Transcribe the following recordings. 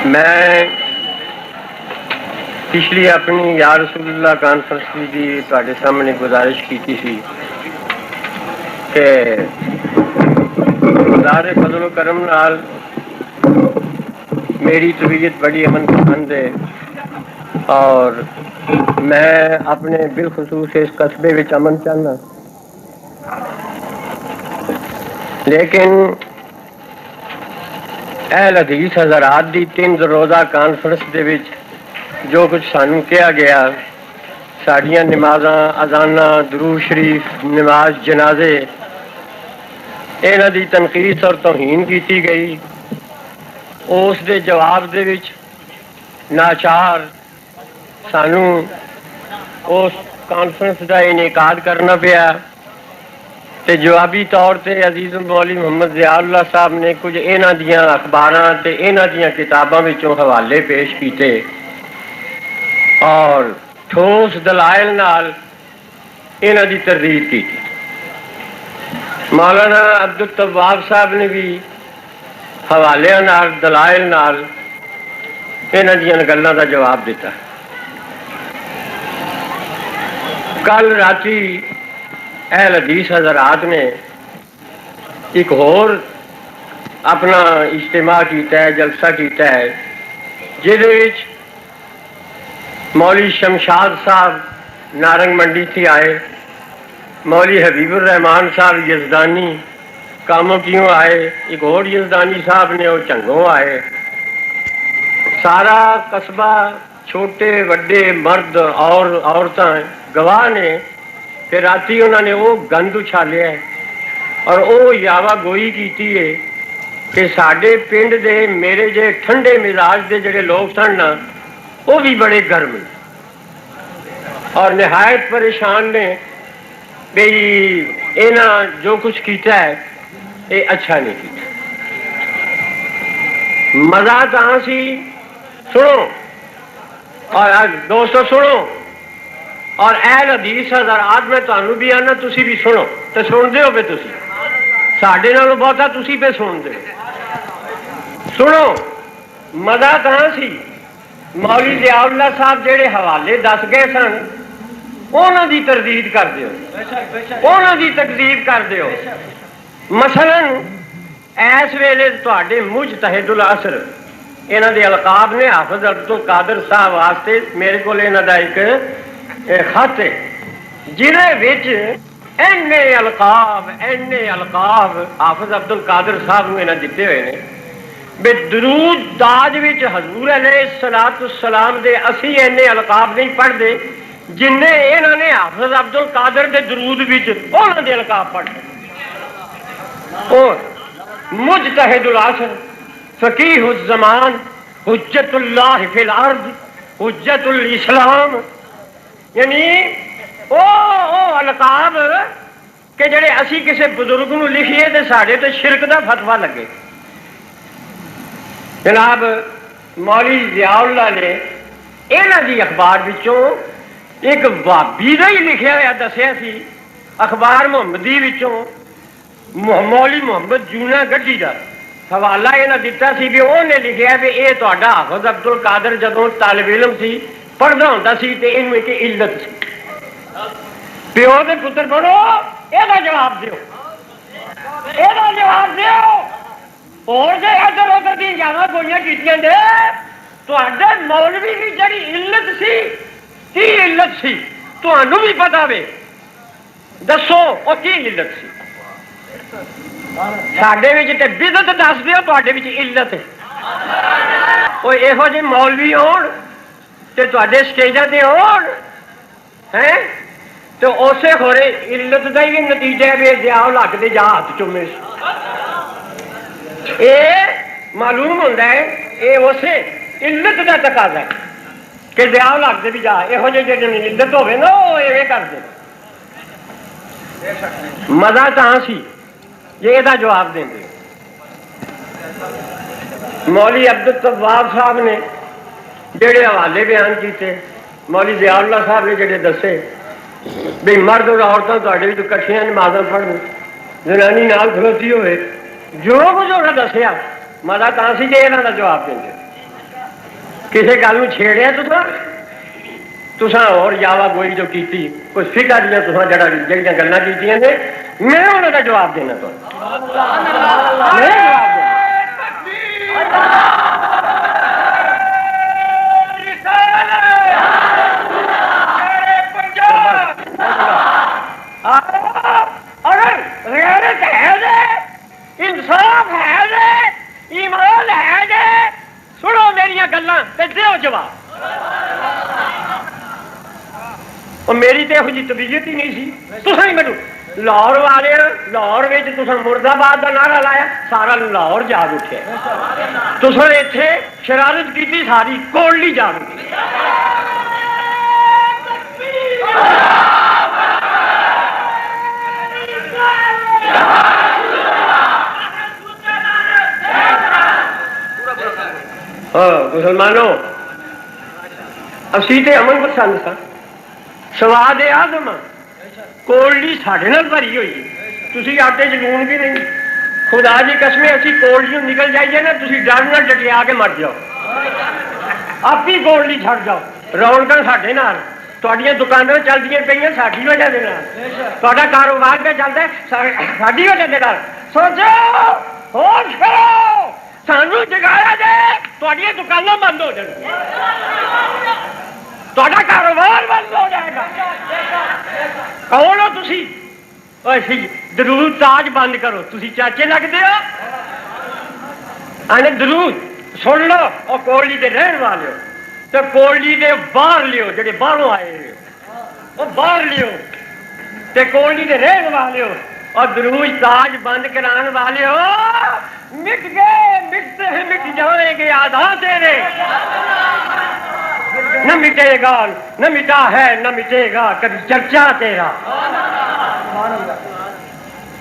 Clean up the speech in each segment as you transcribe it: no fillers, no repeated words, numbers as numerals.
میں پچھلی اپنی یا رسول اللہ کانفرنس کی تواڈے سامنے گزارش کی سی کہ خدا دے فضل و کرم نال میری طبیعت بڑی امن پسند ہے اور میں اپنے بالخصوص اس قصبے وچ امن چاہنا، لیکن اہل حدیث حضرات دی 3 روزہ کانفرنس دے وچ جو کچھ سانوں کیا گیا، ساڈیاں نمازاں، اذاناں، درود شریف، نماز جنازے، انہاں دی تنقید اور توہین کیتی گئی، اس دے جواب دے وچ ناچار سانوں اس کانفرنس دا انعقاد کرنا پیا تے جوابی طور تے عزیز مولوی محمد ضیاء اللہ صاحب نے کچھ انہاں دیاں اخباراں تے انہاں دیاں کتاباں وچوں حوالے پیش کیتے اور ٹھوس دلائل نال انہاں دی تردید کی۔ مولانا عبدالتواب صاحب نے بھی حوالے نال دلائل نال انہاں دیاں گلاں دا جواب دیتا۔ کل راتی اہل حدیث حضرات نے ایک اور اپنا اجتماع کیتا ہے، جلسہ کیتا ہے، جہدے وچ مولوی شمشاد صاحب نارنگ منڈی تھی آئے، مولوی حبیب الرحمان صاحب یزدانی کاموں کیوں آئے، ایک اور یزدانی صاحب نے وہ چنگوں آئے، سارا قصبہ چھوٹے وڈے مرد اور عورتاں گواہ نے کہ راتی انہوں نے وہ گند اچھالیا ہے اور وہ یاوا گوئی کیتی ہے کہ ساڈے پنڈ دے میرے جے ٹھنڈے مزاج دے جڑے لوگ سن نا وہ بھی بڑے گرم اور نہایت پریشان نے بھئی انہاں جو کچھ کیتا ہے یہ اچھا نہیں کیتا۔ مزہ تاں سی، سنو اور دوستو سنو، اور اہل حدیث حضرات میں تانوں بھی آنا تسی بھی سنو تو سن دے ہو پہ تسی ساڈے نالوں بہتا تسی پہ سن دے سنو۔ مزہ کہاں سی، مولوی ضیاء اللہ صاحب جڑے حوالے دس گئے سن انہاں دی تردید کر دیو، انہاں دی تکذیب کر دیو۔ مثلا اس ویلے تواڈے مجتہد العصر انہاں دے القاب نے حافظ عبدالقادر صاحب واسطے میرے کو انہاں دا ایک خط ہے جنہیں وچ اینے القاب حافظ عبدالقادر صاحب نے دیتے ہوئے نے بے درود داج وچ حضور علیہ السلام دے اسی اینے القاب نہیں پڑھ دے جن انہوں نے حافظ عبدالقادر دے درود وچ انہوں دے القاب پڑھ دے۔ اور مجتہد العصر، فقیہ الزمان، حجت اللہ فی الارض، حجت الاسلام، یعنی او القاب کہ جڑے اسی کسی بزرگ نو لکھیے تے ساڈے تے شرک دا فتویٰ لگے۔ جناب مولوی ضیاء اللہ نے انہاں دی اخبار وچوں ایک وہابی دا ہی لکھیا ہوا دسیا سی، اخبار محمدی وچوں مولوی محمد جونا گڈی دا حوالہ انہاں دیتا سی بھی انہیں لکھیا بھی اے تہاڈا حافظ عبدالقادر جدوں طالب علم سی پڑھدا ہوندا سی تے اینوں ایک علت سی۔ پیو دے پتر بڑو یہ جواب دیو، یہ جواب دیو۔ اور جے ادھر ادھر دی جاواں گوئیاں کیتیاں دے تہاڈے مولوی دی جڑی علت سی کی علت سی تہانوں بھی پتہ وے، دسو وہ کی علت سی؟ ساڈے وچ تے بدعت دس دیو، تہاڈے وچ علت ہے۔ کوئی یہو جہے مولوی ہون تے تہاڈے سٹیجاں تے ہون ہیں تو اسے ہورے علت دا ہی نتیجہ ہے ضیاء الحق دے جا ہاتھ چومے یہ معلوم ہوتا ہے یہ اسے علت دا تقاضا ہے کہ ضیاء الحق دے بھی جا یہو جہے جی علت ہوے نا وہ ایویں کر دے۔ مزہ کہاں سی یہ دا جواب دیں دے۔ مولوی عبدالتواب صاحب نے جڑے حوالے بیان کیتے، مولوی ضیاء اللہ صاحب نے جڑے دسے بھی مرد اور عورتوں تواڈے وچ کٹھیاں نمازاں پڑھن، زنانی نال کھلوتی ہوئے، جو کچھ انہاں دسیا مزہ تاں سی جے انہاں دا جواب دیں دے۔ کسی گل چھیڑیا تساں اور یاوا گوئی جو کیتی کوئی فکر دیا تساں جڑیاں گلاں کیتیاں نے میں انہاں دا جواب دینا تو غیرت ہے دے، انصاف ہے دے، ایمان ہے دے، سنو میری گلاں تے دیو جواب۔ اور میری تو یہو جی طبیعت ہی نہیں سی، تساں ہی مینوں لاہور والے لاہور تساں مرد آباد کا نعرہ لایا، سارا لاہور جاگ اٹھے، تساں اتنے شرارت کی ساری کوڑلی جاگ اٹھی۔ مسلمانوں اسی تے امن پسند سا، سواد آدم کوڑلی ساڈے نال بھری ہوئی، تسی آٹے چ لون بھی نہیں، خدا کی قسم اسی کوڑلیوں نکل جائیے نا تسی ڈر نال ڈٹیا کے مر جاؤ، آپ ہی کوڑلی چھڑ جاؤ، رونقاں ساڈے نال، تہاڈیاں دکاناں چلدیاں پئیاں ساڈی وجہ دے نال، تہاڈا کاروبار پہ چلدا ہے ساڈی وجہ دے نال، سوچو ہوش کرو، سانو جگایا جائے تہاڈیاں دکاناں بند ہو جائیں، تہاڈا کاروبار بند ہو جائے گا۔ کون ہو تسی؟ درود تاج بند کرو، تسی چاچے لگتے ہو؟ آنے درود سن لو، اور کوڑلی دے رہن والے ہو تو کوڑلی دے باہر لیو، جڑے باہروں آئے وہ باہر لیو، تے کوڑلی دے رہن والے ہو اور درود تاج بند کران والے ہو، مٹ گئے مٹتے ہیں مٹ جائیں گے آدھا تیرے، نہ مٹے گا نہ مٹا ہے نہ مٹے گا کبھی چرچا تیرا۔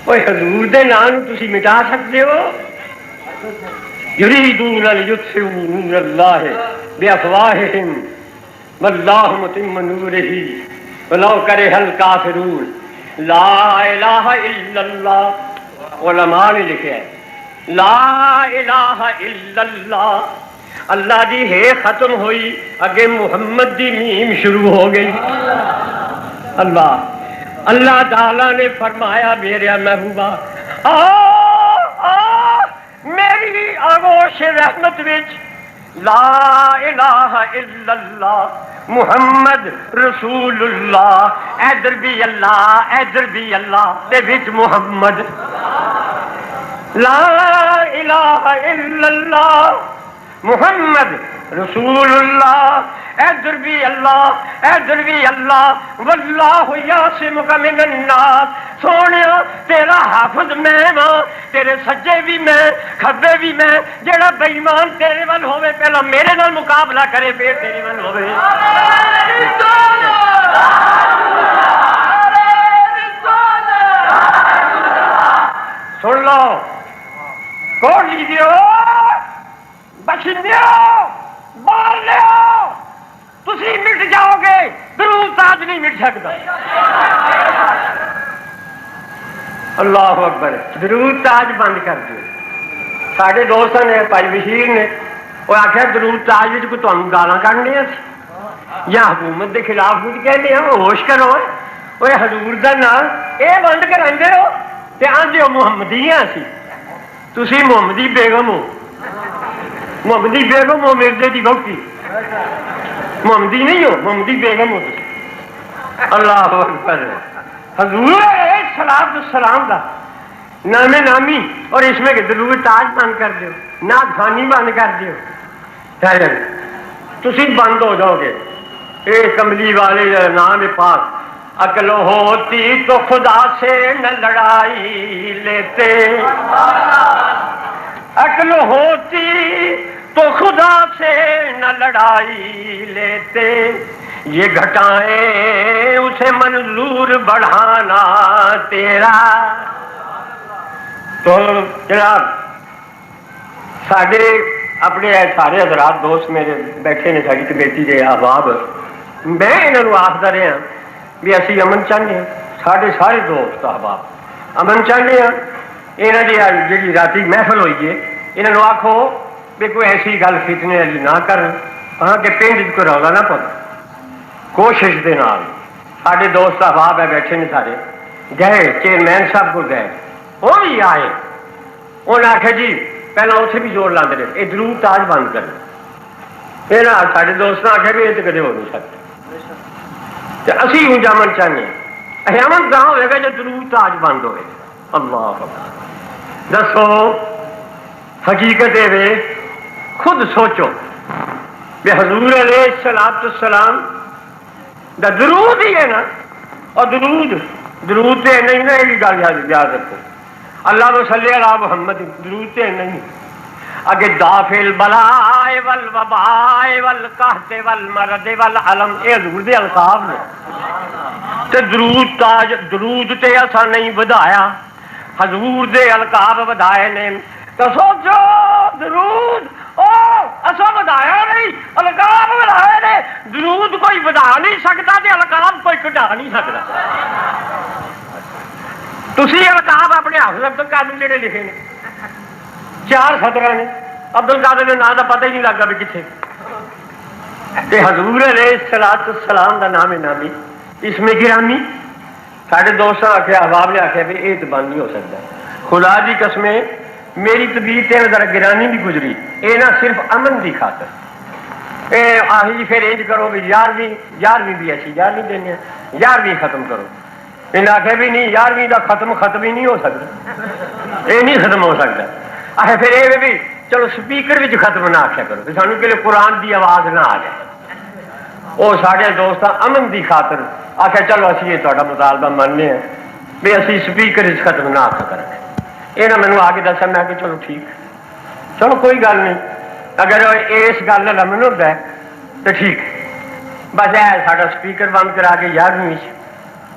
اوے حضور دے نام تسی مٹا سکتے ہو؟ یریدون لیطفئوا نور اللہ بافواہہم واللہ متم نورہ ولو کرہ الکافرون۔ لا الہ الا اللہ، علماء نے لکھا ہے لا الہ الا اللہ، اللہ دی ہے ختم ہوئی، اگے محمد دی میم شروع ہو گئی۔ اللہ تعالیٰ نے فرمایا میرے محبوبہ میری آغوش رحمت وچ لا الہ الا اللہ محمد رسول اللہ، ادھر بھی اللہ ادھر بھی اللہ تے وچ محمد، لا الہ الا اللہ محمد رسول اللہ، ادھر بھی اللہ ادھر بھی اللہ، واللہ یعصمک من الناس، سونیا تیرا حافظ میں ہاں، تیرے سجے بھی میں کھبے بھی میں، جڑا بے ایمان تیرے ول ہوے پہلا میرے نال مقابلہ کرے پھر تیرے ول ہوے۔ سن لو کوڑ لیجیے بچندیو بال لیو، تسی مٹ جاؤ گے، درود تاج نہیں مٹ سکتا۔ اللہ اکبر، درود تاج بند کر دو۔ سارے دوست نے بھائی بشیر نے وہ آخیا درود تاج کوئی تمہیں گالاں کھڑنیاں یا حکومت کے خلاف کچھ کہنے ہیں، ہوش کرو، وہ حضور دا نام یہ بند کراندے ہو تے آندے ہو محمدی ہاں سی، تسی محمدی بیگم ہو، محمدی بیگم ہو مرزے دی بہتی، محمدی نہیں ہو، محمدی بیگم ہو تسی۔ اللہ اکبر، حضور صلاۃ السلام دا نام نامی اور اس میں درود تاج بند کر دیو، نعت خوانی بند کر دیو، تسی بند ہو جاؤ گے۔ اے کملی والے نام پاک، عقل ہوتی تو خدا سے نہ لڑائی لیتے، عقل ہوتی تو خدا سے نہ لڑائی لیتے، یہ گھٹائیں اسے منظور بڑھانا تیرا۔ تو جناب ساڈے اپنے سارے حضرات دوست میرے بیٹھے نے، ساری کمیٹی کے احباب، میں انہوں آخدا رہا بھی اسی امن چاہتے ہیں، سارے سارے دوست احباب امن چاہتے ہیں۔ یہاں کی جی رات محفل ہوئی ہے، انہوں آخو بھی کوئی ایسی گل فتنے والی نہ کر، ہاں کہ پنڈ کو رولا نہ پا کوشش دے نال سارے دوست احباب ہے بیٹھے نے سارے گئے چیئرمین صاحب کو گئے وہ بھی آئے انہوں نے آخیا جی پہلے اتنے بھی زور لاتے رہے یہ ضرور تاج بند کرنا پھر سارے دوست نے آخیا بھی یہ تو کدے ہو نہیں سکتا اسی ہوں جامن چاہتے ہیں امن کہاں ہوئے گا جب ضرور تاج بند ہوئے اللہ دسو حقیقت ہے خود سوچو کہ حضور علیہ الصلوۃ والسلام دا درود ہی ہے نا اور درود تو نہیں نا یہ گل یاد رکھو اللہ صلی علی محمد درود تو نہیں اگے دافع البلاء والوباء والقحط والمرض والعلم یہ حضور دے القاب نے تے درود تے اسا نہیں ودایا حضور دے القاب ودائے نے تو سوچو درود اسا ودایا نہیں القاب ودائے نے درود کوئی ودا نہیں سکتا تے القاب کوئی کٹا نہیں سکتا تسی القاب اپنے حافظ عبد القادر جڑے لکھے نے 4 سطر نے عبد القادر کے نام کا پتہ ہی نہیں لگا بھی کتنے تے حضور علیہ الصلوۃ والسلام کا نام ہے نامی اس میں گرامی سارے دوستوں آخیا احباب نے آخیا بھی یہ تو بند نہیں ہو سکتا خدا کی قسمیں میری طبیعت ذرا گرانی بھی گزری یہ نہ صرف امن کی خاطر آہی جی پھر انج کرو بھی 11ویں بھی ایسی 11ویں دینے 11ویں ختم کرو انہیں آخیا بھی نہیں 11ویں کا ختم ہی نہیں ہو سکتا یہ نہیں ختم ہو سکتا آخر پھر یہ بھی چلو سپیکر بھی ختم نہ آخیا کرو سانو کہ قرآن کی آواز نہ آ جائے وہ سارے دوست امن کی خاطر آخیا چلو اسی یہ تا مطالبہ ماننے ہیں بھی اسی سپیکر ختم نہ آخا کریں یہ نہ مینو آ کے دسا میں کہ چلو ٹھیک چلو کوئی گل نہیں اگر اس گل کا امن ہوتا ہے تو ٹھیک بس ساڈا سپیکر بند کرا کے 11ویں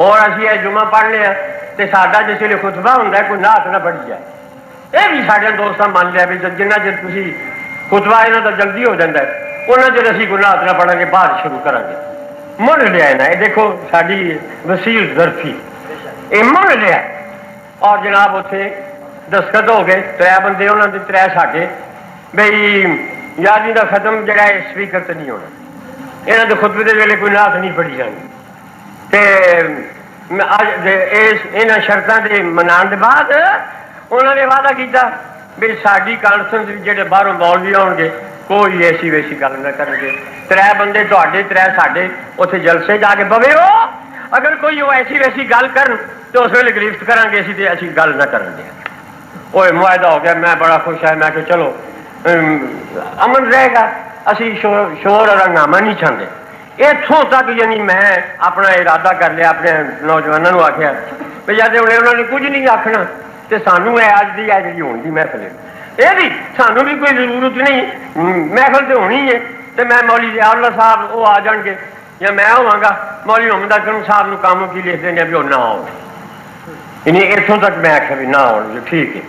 اور اسی یہ جمعہ پڑھنے ہیں تو ساڈا جس ویلے خطبہ ہوتا ہے کوئی نعت نہ پڑھی جائے یہ بھی سارے دوست مان لیا بھی جنہ چر تھی خطبہ یہاں کا جلدی ہو جاتا ہے انہیں چر اسی کوئی نعت نہ پڑھیں گے بعد شروع کریں گے من لیا نا یہ دیکھو ساری وسیل ظرفی یہ من لیا اور جناب اتنے دستخط ہو گئے 3 بندے انہوں نے 3 ساڈے بھائی 11ویں کا ختم جڑا ہے سپیکر تو نہیں ہونا یہاں کے خطبے کے ویلے کوئی نعت نہیں پڑھی جانی یہاں شرطوں کے منا کے بعد انہوں نے وعدہ کیا بھی ساری کانفرنس جہے باہروں مولوی آؤ گے کوئی ایسی ویسی گل نہ کریں گے 3 بندے تے 3 ساڈے اتنے جلسے جا کے بوے ہو اگر کوئی وہ ایسی ویسی گل کرن تو اس ویلے گرفت کریں گے اسی تو ایسی گل نہ کریں گے وہ معاہدہ ہو گیا میں بڑا خوش ہے میں کہ چلو امن رہے گا اسی شور اور ہنگامہ نہیں چاہتے اتوں تک یعنی میں اپنا ارادہ کر لیا اپنے نوجوانوں آخیا بھی جب انہوں نے کچھ نہیں آخنا تو سانو اج کی ہے جی ہونی محفل یہ بھی سانو بھی کوئی ضرورت نہیں محفل تو ہونی ہے تو میں مولی ضیاء اللہ صاحب وہ آ جان گے یا میں ہوا گا مولی محمد اکرم صاحب نو کاموں کی لکھ دیں بھی وہ نہ آؤ یعنی اتوں تک میں آخیا بھی نہ آؤ ٹھیک ہے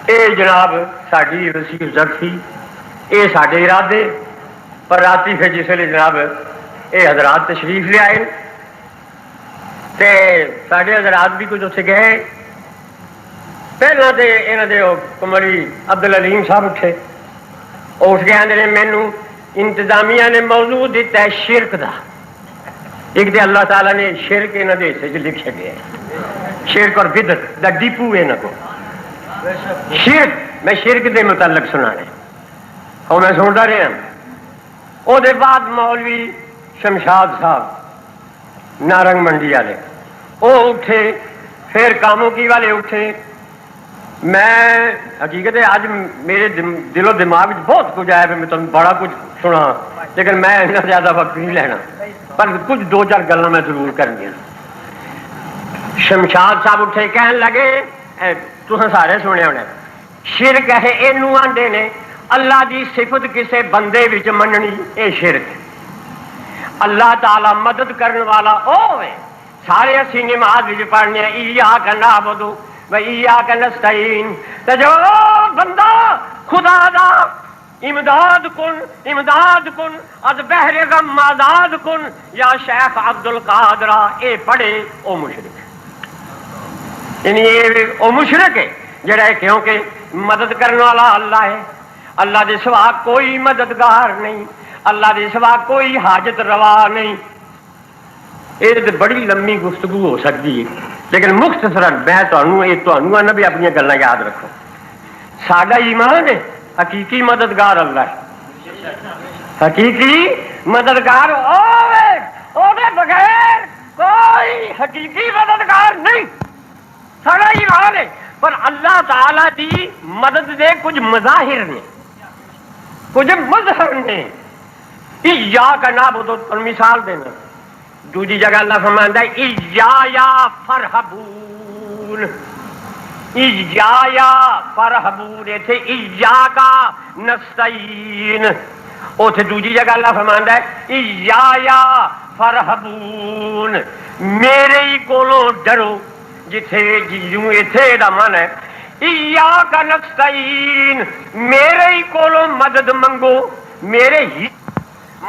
یہ جناب ساری وسیع ظرفی یہ سارے ارادے پر رات پھر جس ویلے جناب یہ حضرات تشریف لے آئے تے سارے حضرات بھی کچھ اتنے گئے پہلے تو یہاں کے کمری عبد العلیم صاحب اٹھے وہ اٹھ کے آدھے مینو انتظامیہ نے موضوع دیتا ہے شرک دا ایک تو اللہ تعالیٰ نے شرک یہاں کے حصے لکھے گئے شرک اور بدعت دا ڈیپو یہاں کو شرک میں شرک دے متعلق سنا رہا اور میں سنتا رہا وہ بعد مولوی شمشاد صاحب نارنگ منڈی والے وہ اٹھے پھر کاموں کی والے اٹھے میں حقیقت ہے اج میرے دل و دماغ بہت کچھ آیا پھر میں تمہیں بڑا کچھ سنا لیکن میں اتنا زیادہ وقت نہیں لینا پر کچھ 2-4 گلاں میں ضرور کرنی شمشاد صاحب اٹھے کہن لگے تساں سارے سنے ہونے شرک ہے اینو آندے نے اللہ دی صفت کسے بندے وچ مننی اے شرک اللہ تعالی مدد کرنے والا ہوئے سارے اسی نماز وچ پڑھنے ایاک نعبد و ایاک نستعین تے جو بندہ خدا دا امداد کن از بحر غم آزاد کن یا شیخ عبد القادر اے پڑھے او مشرک یعنی یہ وہ مشرک ہے جڑا ہے کیونکہ مدد کرنے والا اللہ ہے اللہ دے سوا کوئی مددگار نہیں اللہ دے سوا کوئی حاجت روا نہیں. یہ بڑی لمبی گفتگو ہو سکتی ہے لیکن مختصراً میں تمہیں آنا بھی اپنی گلاں یاد رکھو. ساڈا ایمان ہے حقیقی مددگار اللہ ہے. حقیقی مددگار بغیر کوئی حقیقی مددگار نہیں. ساڈا ایمان ہے. پر اللہ تعالی دی مدد دے کچھ مظاہر نے کچھ مظہر نے. ایاک نعبد اور مثال دینا. دوسری جگہ اللہ فرماندا ہے ایایا فرحبون. ایایا فرحبون ایتھے ایاکا نستعین. اوتھے دوسری جگہ اللہ فرماندا ہے ایایا فرحبون میرے ہی کولوں ڈرو. جتھے جیوں ایتھے دا من ہے ایاک نستعین میرے ہی کولوں مدد منگو میرے ہی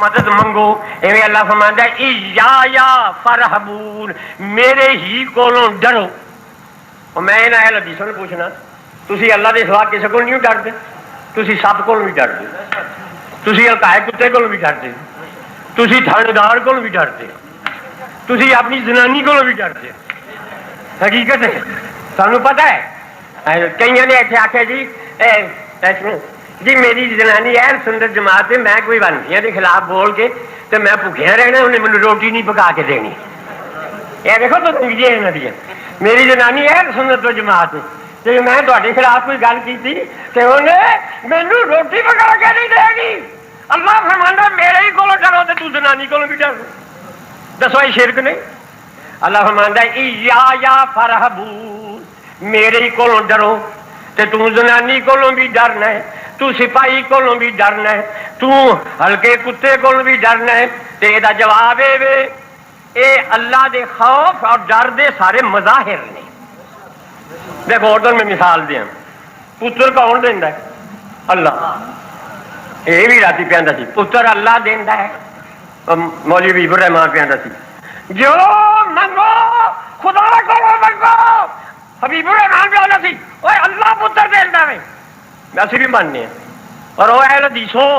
مدد منگو. ایویں اللہ فرماندا ہے ایایا فرحبون میرے ہی کولوں ڈرو. اور میں انہاں اہل حدیثاں نوں پوچھنا تسی اللہ دے سوا کسے کول نہیں ڈرتے؟ تسی سپ کول بھی ڈرتے, تسی الکائے کتے کول بھی ڈرتے, تسی تھاندار کول بھی ڈرتے, تسی اپنی زنانی کول بھی ڈرتے. حقیقت ہے سانوں پتہ ہے. کئی نے ایسے آخیا جی میری جنانی ہے سندر جماعت ہے, میں کوئی ونسیاں کے خلاف بول کے تو میں بھوکھیا رہنا, انہیں مجھے روٹی نہیں پکا کے دینی. یہ دیکھو تو تنگیاں یہاں دیا. میری جنانی ہے سنت و جماعت ہے تو میں تھوڑے خلاف کوئی گل کی تھی تو انہیں مینو روٹی پکا کے نہیں دے گی. اللہ فرماندا میرے ہی کولوں ڈرو تو جنانی کولوں بھی ڈر. دسو یہ شرک نہیں؟ اللہ فرماندا ہے ایایا فرحبون میرے ہی کولوں ڈرو. تے تو زنانی کولوں بھی ڈرنا ہے, تو سپاہی کولوں بھی ڈرنا ہے, تو ہلکے کتے کولوں بھی ڈرنا ہے. تے یہ جواب ہے اے اللہ دے خوف اور ڈر دے سارے مظاہر نے. دیکھو اور میں مثال دیا. پتر کون دیندا ہے؟ اللہ. یہ بھی راتی پہنتا سی پتر اللہ دیندا ہے. مولوی حبیب الرحمان پہنتا سی جو منگو خدا کو منگو. حبیب الرحمان بھی آنا سی وہ اللہ پتر دیندا ہے. اسی بھی ماننے ہیں. اور وہ اہل حدیثوں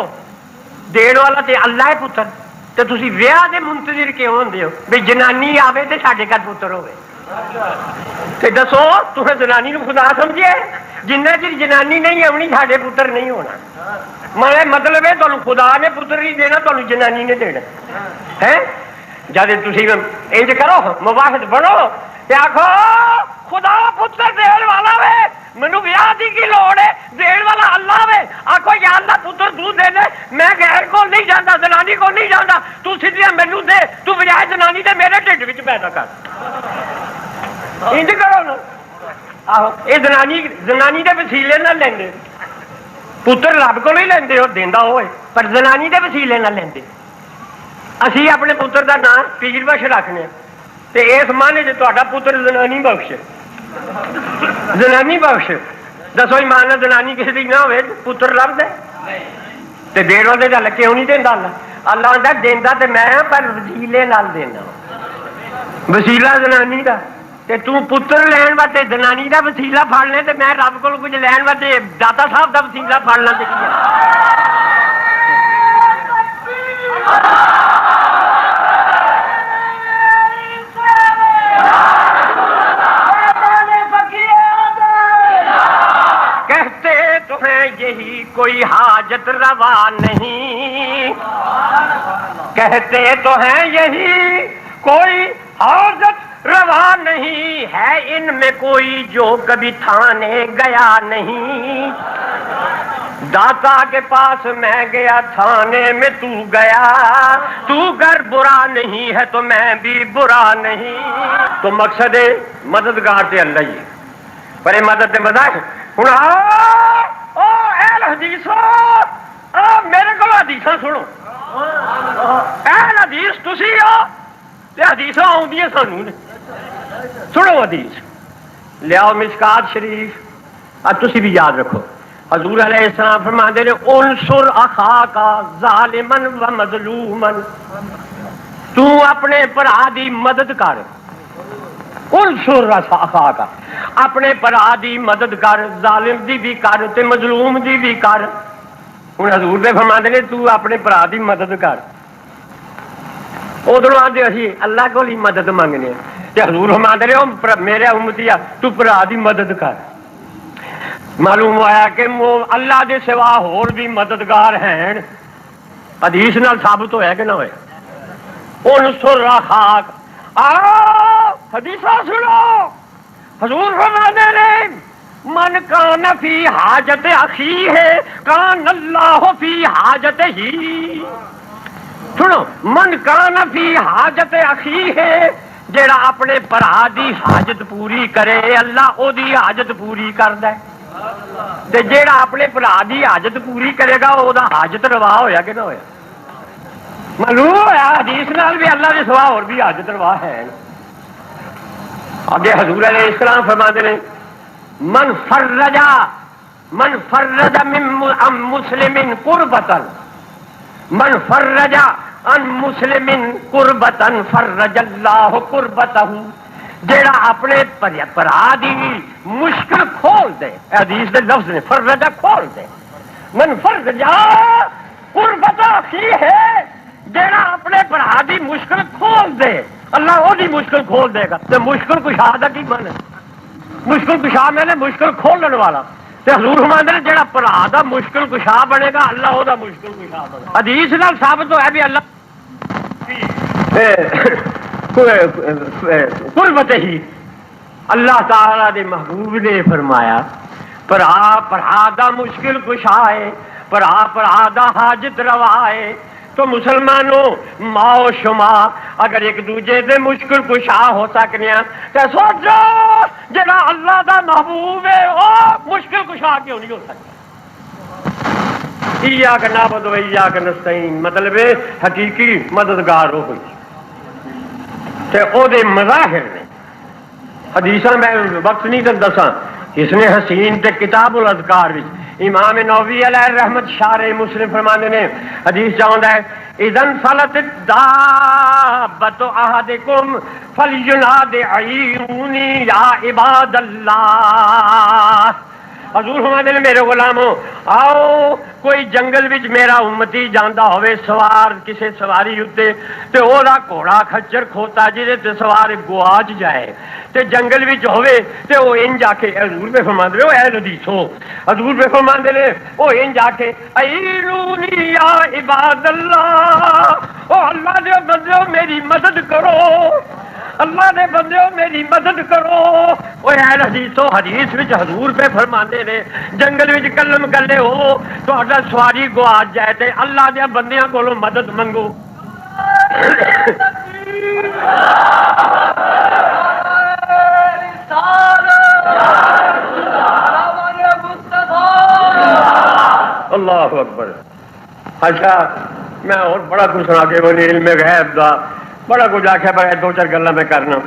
دین والا تے اللہ ہے پتر. تو تسی ویاہ دے منتظر کیوں ہوندے ہو بھئی جنانی آوے تے ساڈے گھر پتر ہوے؟ تے دسو تساں جنانی نو خدا سمجھیا ہے؟ جنہ چر جنانی نہیں آونی ساڈے پتر نہیں ہونا. مطلب ہے تمہیں خدا نے پتر نہیں دینا, تمہیں جنانی نے دینا ہے. جب تھی انج کرو مواحد بنو تے آکھو خدا پتر دین والا وے, مینوں ویاہ دی کی لوڑ ہے, دین والا اللہ وے. آکھو یا اللہ پتر تو دے دے, میں غیر کو نہیں جاندا, جنانی کو نہیں جاندا, تو سیدھا مینوں دے, تو بجائے جنانی دے میرے ڈھڈ وچ پیدا کر. انج کرو نا. آہو یہ زنانی دے وسیلے نہ لیندے. پتر رب کو نہیں لیندے, وہ دیندا ہوئے, پر زنانی دے وسیلے نہ لیندے. اسی اپنے پتر دا نام پیر بخش رکھنے تے اس مانے جو تہاڈا پتر زنانی بخش. زنانی بخش دسو ایمان نال زنانی کسی دی نہ ہوئے پتر لبدا تے دین والے گل کیوں نہیں دیندا؟ اللہ آندا دیندا تے میں پر وسیلے نال دینا. وسیلہ زنانی دا تے تو پتر لین واسطے زنانی دا وسیلہ پھڑ لے تے میں رب کول کچھ لین واسطے داتا صاحب دا وسیلہ پھڑ لاں تے کہتے تو ہیں یہی کوئی حاجت روا نہیں. کہتے تو ہیں یہی کوئی حاجت روا نہیں ہے, ان میں کوئی جو کبھی تھانے گیا نہیں. داتا کے پاس میں گیا, تھانے میں تو گیا, تو گر برا نہیں ہے تو میں بھی برا نہیں. تو مقصد ہے مددگار تے اللہ ہی, پر یہ مدد تے مدد ہوں اہل حدیث میرے کو حدیث سنو. اہل حدیث تسی ہو تے حدیث آؤندیاں سانوں نے. سنو حدیث لیاؤ مشکات شریف. اب تسی بھی یاد رکھو حضور علیہ السلام فرماتے ہیں انصر اخاک ظالمن و مظلومن. تو اپنے بھرا دی مدد کر. انصر اخاک اپنے بھرا دی مدد کر, ظالم دی بھی کر تے مظلوم دی بھی کر. ہوں حضور نے فرماتے نے تو اپنے برا کی مدد کر، ادھر آتے اسی اللہ کو مدد منگنے، حضور فرماتے نے میرے امتی تو برا کی مدد کر۔ معلوم ہوا کہ وہ اللہ دے سوا ہور بھی مددگار ہیں، حدیث نال ثابت ہویا کہ نہ ہویا؟ انصر اخاک، آؤ حدیث سنو، حضور فرماتے ہیں من کان فی حاجت اخی ہے کان اللہ فی حاجت ہی۔ سنو، من کان فی حاجت اخی ہے، جیڑا اپنے برا دی حاجت پوری کرے اللہ او دی حاجت پوری کردا ہے، تے جیڑا اپنے برا دی حاجت پوری کرے گا او دا حاجت روا ہویا کہ نہ ہویا؟ معلوم ہوا حدیث نال بھی اللہ دے سوا اور بھی حاجت روا ہے۔ آگے حضور علیہ السلام فرماتے ہیں من فرج من مسلم قربتا، من فرج عن مسلم قربتا فرج اللہ قربتہ، جیڑا اپنے برا دی مشکل کھول دے، حدیث دے لفظ نے فرجا کھول دے، من فرجا قربتا اخی ہے، جیڑا اپنے برا دی مشکل کھول دے اللہ وہ دی مشکل کھول دے گا۔ تے مشکل کشا دا کی من ہے؟ مشکل کشا میں نے مشکل کھولن والا، تے حضور فرماتے ہیں جیڑا برا دا مشکل کشا بنے گا اللہ وہ دا مشکل کشا بنے گا۔ حدیث نال ثابت ہوا بھی اللہ قربت ہی، اللہ تعالی دے محبوب نے فرمایا برا دا مشکل کشا ہے، برا دا حاجت روا ہے۔ تو مسلمانوں ماؤ شما اگر ایک دوجے دے مشکل کشا ہو سکنے تو سوچو جڑا اللہ دا محبوب ہے وہ مشکل کشا کیوں نہیں ہو سکتا؟ ایاک نعبد و ایاک نستعین، مطلب حقیقی مددگار ہو ہوئی تے او دے مظاہر نے حدیثاں میں وقت نہیں دساں، حسن حسین تے کتاب الاذکار وچ امام نووی علیہ الرحمت شارح مسلم فرماتے ہیں حدیث چاہتا ہے اذن فلت دابت احدکم فلیناد عیونی یا عباد اللہ۔ حضور فرماتے ہیں میرے غلاموں آؤ کوئی جنگل وچ میرا امتی جاندا ہوئے سوار کسے سواری اتے تے او دا گھوڑا کھچر کھوتا جے تے سوار گواچ جائے تے جنگل وچ ہوئے تے او ان جا کے حضور پہ فرماندے او اے حدیثو حضور پہ فرماندے نے او ان جا کے ایلونی یا عباد اللہ، او اللہ دے بندیو میری مدد کرو، اللہ دے بندیو میری مدد کرو۔ او اہل حدیثو حدیث وچ حضور پہ فرماندے نے جنگل وچ کلم گلے ہو تہاڈا سواری گواچ جائے تے اللہ دے بندیاں کولوں مدد منگو۔ اللہ اکبر۔ اچھا میں اور بڑا کچھ سنا کے وہ علم غیب دا بڑا کچھ آخیا پر دو چار گلاں میں کرنا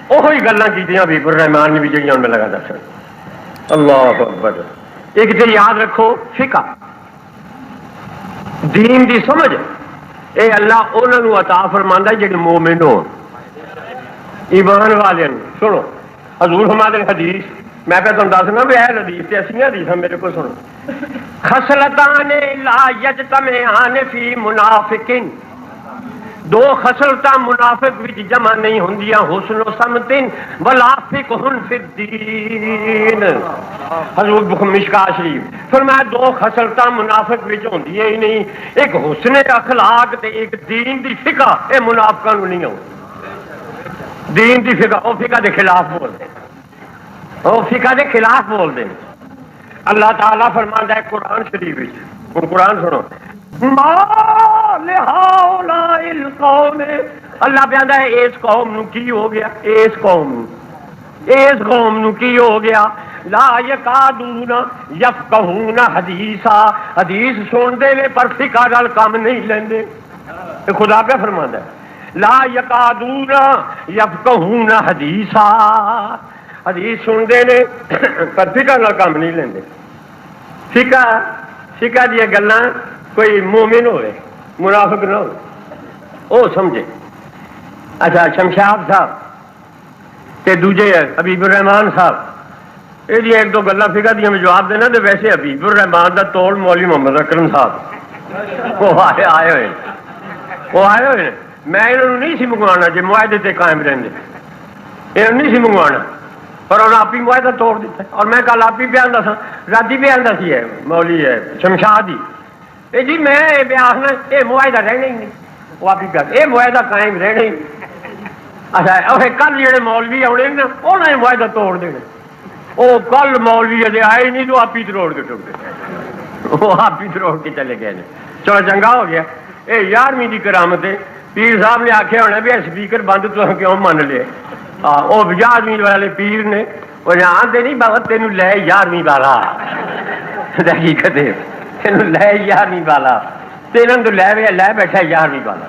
وہی گلاں کیتیاں حبیب الرحمان نے بھی جڑیاں میں لگا دسن۔ اللہ اکبر۔ ایک تو یاد رکھو فقہ دین دی سمجھ اے اللہ انہاں نوں عطا فرماندا جڑے مومن ہون ایمان والے۔ سنو حضور فرماتے حدیث میں پہ تم دسنا بھی ہے حدیث تے اسی حدیث میرے کو سنو، خصلتان لا یجتمعان فی منافق، دو خصلتاں منافق وچ جمع نہیں ہوندیاں، حسن و سمت ولا فقہ فی الدین۔ حضور مشکاہ شریف فرمایا دو خصلتاں منافق وچ ہوندیاں ہی نہیں، ایک حسن اخلاق تے ایک دین دی فقہ، اے منافقاں نوں نہیں ہوندی۔ دین دی فقہ او فقہ دے خلاف بول دے، او فقہ دے خلاف بول دے۔ اللہ تعالیٰ فرماندا ہے قرآن شریف وچ، قرآن سنو، ما لہؤلاء القوم، اللہ بیاندا ہے اس قوم نو کی ہو گیا، اس قوم نو کی ہو گیا، لا یکادون یفقہون حدیثا، حدیث سن دے نے پر فقہ نال کام نہیں لیندے۔ خدا پہ فرماندا ہے لا یکادون یفقہون حدیثا، حدیث سن دے نے پر فقہ نال کام نہیں لیندے۔ فقہ دیا گلاں کوئی مومن ہوئے منافق نہ ہو او سمجھے۔ اچھا شمشاد صاحب تے دوجے حبیب الرحمان صاحب یہ ایک دو گلا فقہ دیا میں جواب دینا تو ویسے حبیب الرحمان دا توڑ مولوی محمد اکرم صاحب وہ آئے ہوئے میں انہوں نہیں سی منگوانا جی معاہدے تے قائم رہنے یہ نہیں سی منگوانا پر انہوں نے آپ ہی معاہدہ توڑ دیتا اور میں کل آپ ہی بیان دا سا راتی بیان دا سی ہے مولوی ہے شمشاد ہی اے جی میں آخنا یہ معاہدہ رہنا ہی نہیں وہ آپ ہی بیان یہ معاہدہ قائم رہنا ہی نہیں اچھا کل جڑے مولوی آنے نا انہوں نے معاہدہ توڑ دینا وہ کل مولوی اجے آئے نہیں تو آپ ہی تروڑ کے ٹوٹ گئے وہ آپ ہی تروڑ کے چلے گئے چلو چنگا ہو گیا یہ 11ویں کی کرامت ہے پیر صاحب نے آخیا ہونا بھی سپیکر بند تو کیوں من لے وہ 11ویں والے پیر نے وہ آتے نہیں بابا تینوں لے 11ویں والا حقیقت تینوں لے 11ویں والا تینوں تو لے بیٹھا 11ویں والا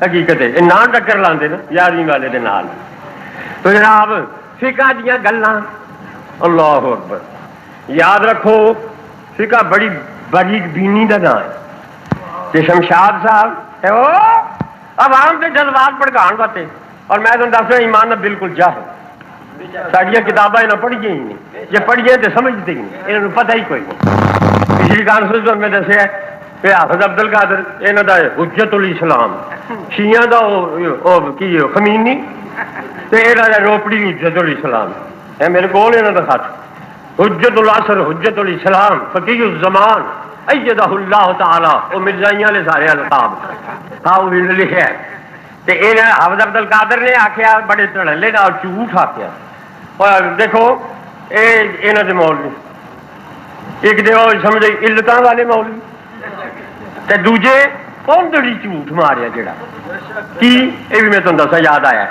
حقیقت ہے نہ ٹکر لاندے نا 11ویں والے دے نال تو جناب فقہ دیاں گلاں اللہ اکبر یاد رکھو فقہ بڑی بڑی بینی کا نام ہے کہ شمشاد صاحب ہے وہ عوام کے جذبات بھڑکان واسطے اور میں تمہیں دس رہا ایمان بالکل جاہل ساڈیاں کتاباں انہاں پڑھیاں ہی نہیں جے پڑھیاں تو سمجھتے ہی نہیں انہوں پتہ ہی کوئی نہیں پچھلی کانفرنس میں دسیا کہ حافظ عبد القادر انہاں دا حجت الاسلام شیعہ دا کی خمینی تے انہاں دا روپڑی حجت الاسلام ہے میرے کو انہوں نے خط حجت العصر حجت الاسلام فقیہ الزمان ایدہ اللہ تعالی وہ مرزائیاں لے سارے القاب ہاں وہ لکھا ہے تے انہیں حافظ عبد القادر نے آخیا بڑے تڑلے نال جھوٹ آخیا اور دیکھو انہوں نے مولوی ایک دے وہ سمجھے علتاں والے مولوی تے دوجے پوندڑی جھوٹ ماریا جڑا کی یہ بھی میں تمہیں دسا یاد آیا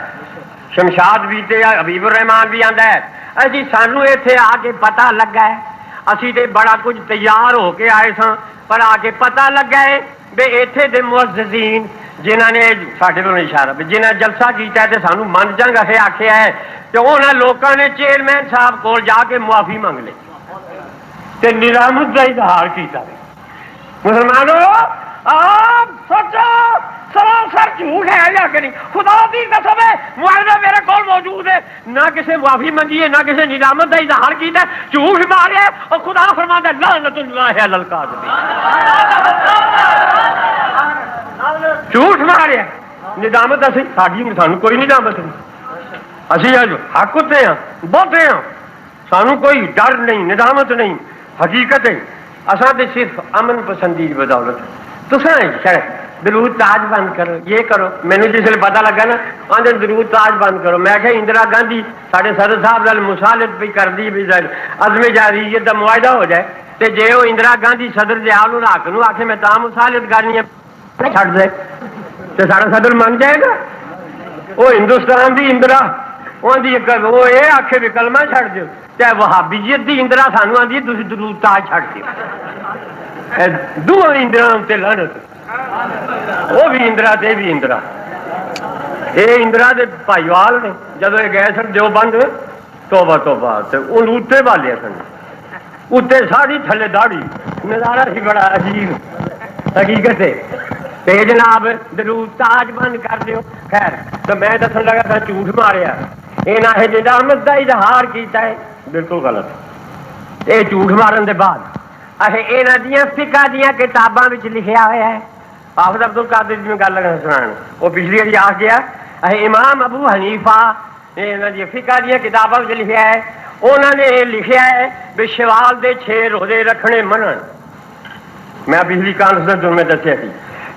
شمشاد بھی تے حبیب الرحمان بھی آندا ہے جی سانو ایتھے آ کے پتہ لگا ہے اسی تے بڑا کچھ تیار ہو کے آئے ساں پر آ کے پتہ لگا ہے بے ایتھے دے معززین جنہاں نے ساڈے کو اشارہ جنہاں جلسہ کیتا ہے تے سانو من جنگ ہے آکھیا ہے تے انہاں لوکاں نے چیئرمین صاحب کول جا کے معافی مانگ لی تے نظامت دا اظہار کیتا ہے مسلمانوں آپ سوچو سراسر جھوٹ ہے یا کہ نہیں خدا دی قسم ہے معاہدہ میرے کول موجود ہے نہ کسی معافی منگی ہے نہ کسی ندامت کا اظہار کیتا ہے جھوٹ ماریا ہے اور خدا فرماتا ہے لعنت اللہ علی الکاذبین جھوٹ ماریا ندامت اسی ساڈی سانو کوئی ندامت نہیں اسی اج حق تے ہاں بہتے ہاں سانو کوئی ڈر نہیں ندامت نہیں حقیقت ہے اساں تے صرف امن پسندی کی بدولت تساں درود تاج بند کرو یہ کرو مینوں جس ویلے پتہ لگا نا آندے درود تاج بند کرو میں کہ اندرا گاندھی ساڈے صدر صاحب نال مصالحت بھی کر دی بھی عزم جاریت دا معاہدہ ہو جائے تے جے وہ اندرا گاندھی صدر دے آل حق نو آکھے میں تاں مصالحت کرنی ہے چھڈ دے تے ساڈا صدر مان جائے گا وہ ہندوستان دی اندرا وہ یہ آخے بھی کلمہ چھڈ دیو چاہے وہابیت دی اندرا سانو آندی تسی درود تاج چھڈ دیو دونوں اندرا تے لعنت وہ بھی اندرا تے بھی اندرا یہ اندرا دے بھائیوال نے جدو یہ گئے سن دیوبند توبہ توبہ ان اتنے والے سن اتنے ساڑی تھلے داڑھی نظارہ سی بڑا عجیب حقیقت ہے تے جناب درود تاج بند کر دیو خیر تو میں دسن لگا تھا جھوٹ ماریا انہاں ہے ندامت دا اظہار کیتا ہے بالکل غلط یہ جھوٹ مارن دے بعد انہاں دیاں فقہ دیاں کتاباں وچ لکھیا ہوا ہے حافظ عبد القادر جی میں گل لگا سنان وہ پچھلی بار آ گیا امام ابو حنیفہ انہاں دی فقہ دیاں کتاباں وچ لکھیا ہے انہوں نے لکھیا ہے بھی شوال دے 6 روزے رکھنے منن میں پچھلی کانفرنس میں دسیا سی